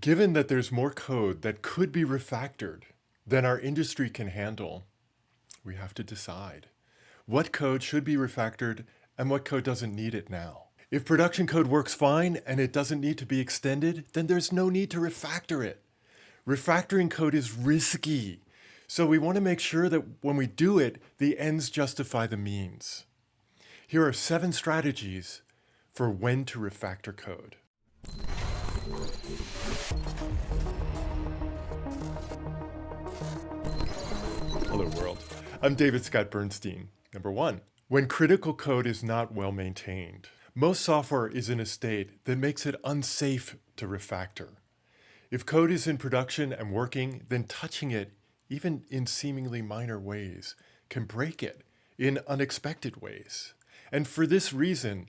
Given that there's more code that could be refactored than our industry can handle, we have to decide what code should be refactored and what code doesn't need it now. If production code works fine and it doesn't need to be extended, then there's no need to refactor it. Refactoring code is risky, so we want to make sure that when we do it, the ends justify the means. Here are 7 strategies for when to refactor code. Hello world, I'm Scott Bernstein. Number 1, when critical code is not well maintained. Most software is in a state that makes it unsafe to refactor. If code is in production and working, then touching it, even in seemingly minor ways, can break it in unexpected ways. And for this reason,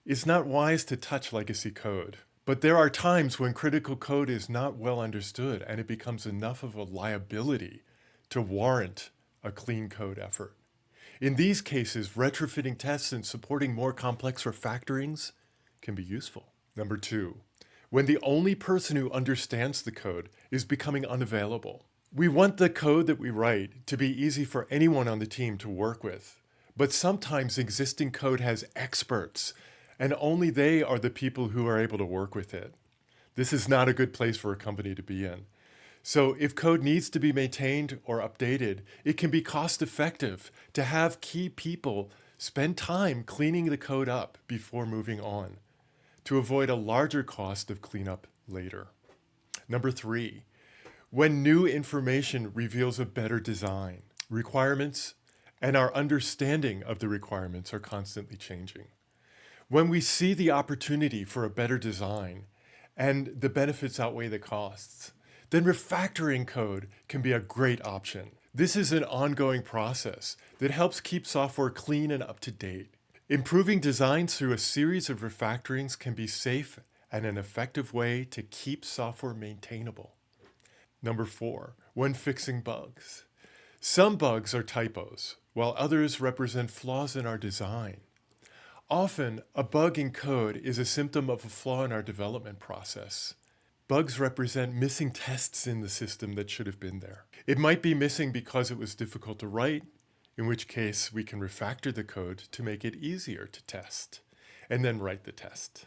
it's not wise to touch legacy code. But there are times when critical code is not well understood and it becomes enough of a liability to warrant a clean code effort. In these cases, retrofitting tests and supporting more complex refactorings can be useful. Number 2, when the only person who understands the code is becoming unavailable. We want the code that we write to be easy for anyone on the team to work with, but sometimes existing code has experts, and only they are the people who are able to work with it. This is not a good place for a company to be in. So if code needs to be maintained or updated, it can be cost effective to have key people spend time cleaning the code up before moving on, to avoid a larger cost of cleanup later. Number 3, when new information reveals a better design, requirements and our understanding of the requirements are constantly changing. When we see the opportunity for a better design and the benefits outweigh the costs, then refactoring code can be a great option. This is an ongoing process that helps keep software clean and up to date. Improving designs through a series of refactorings can be safe and an effective way to keep software maintainable. Number 4, when fixing bugs. Some bugs are typos, while others represent flaws in our design. Often, a bug in code is a symptom of a flaw in our development process. Bugs represent missing tests in the system that should have been there. It might be missing because it was difficult to write, in which case we can refactor the code to make it easier to test, and then write the test.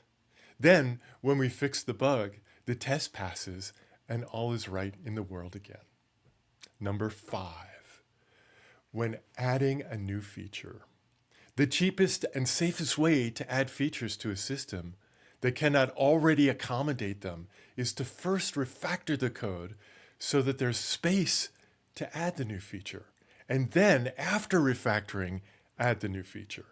Then, when we fix the bug, the test passes and all is right in the world again. Number 5, when adding a new feature. The cheapest and safest way to add features to a system that cannot already accommodate them is to first refactor the code so that there's space to add the new feature. And then, after refactoring, add the new feature.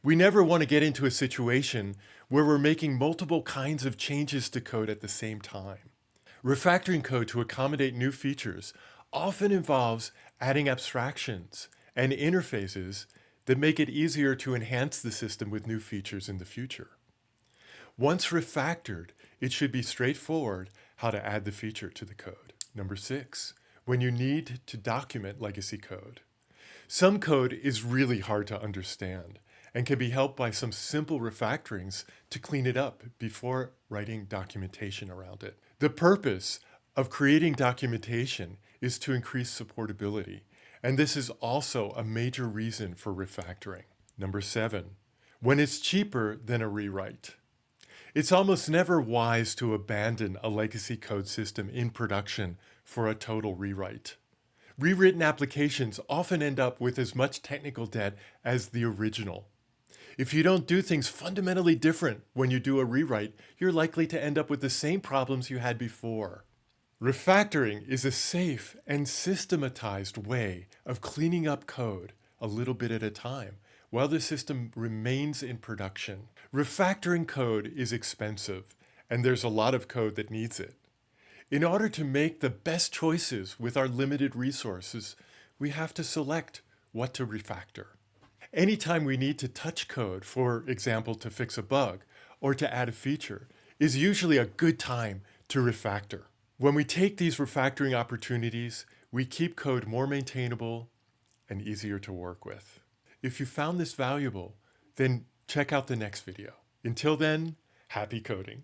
We never want to get into a situation where we're making multiple kinds of changes to code at the same time. Refactoring code to accommodate new features often involves adding abstractions and interfaces that make it easier to enhance the system with new features in the future. Once refactored, it should be straightforward how to add the feature to the code. Number 6, when you need to document legacy code. Some code is really hard to understand and can be helped by some simple refactorings to clean it up before writing documentation around it. The purpose of creating documentation is to increase supportability, and this is also a major reason for refactoring. Number 7, when it's cheaper than a rewrite. It's almost never wise to abandon a legacy code system in production for a total rewrite. Rewritten applications often end up with as much technical debt as the original. If you don't do things fundamentally different when you do a rewrite, you're likely to end up with the same problems you had before. Refactoring is a safe and systematized way of cleaning up code a little bit at a time while the system remains in production. Refactoring code is expensive, and there's a lot of code that needs it. In order to make the best choices with our limited resources, we have to select what to refactor. Anytime we need to touch code, for example, to fix a bug or to add a feature, is usually a good time to refactor. When we take these refactoring opportunities, we keep code more maintainable and easier to work with. If you found this valuable, then check out the next video. Until then, happy coding.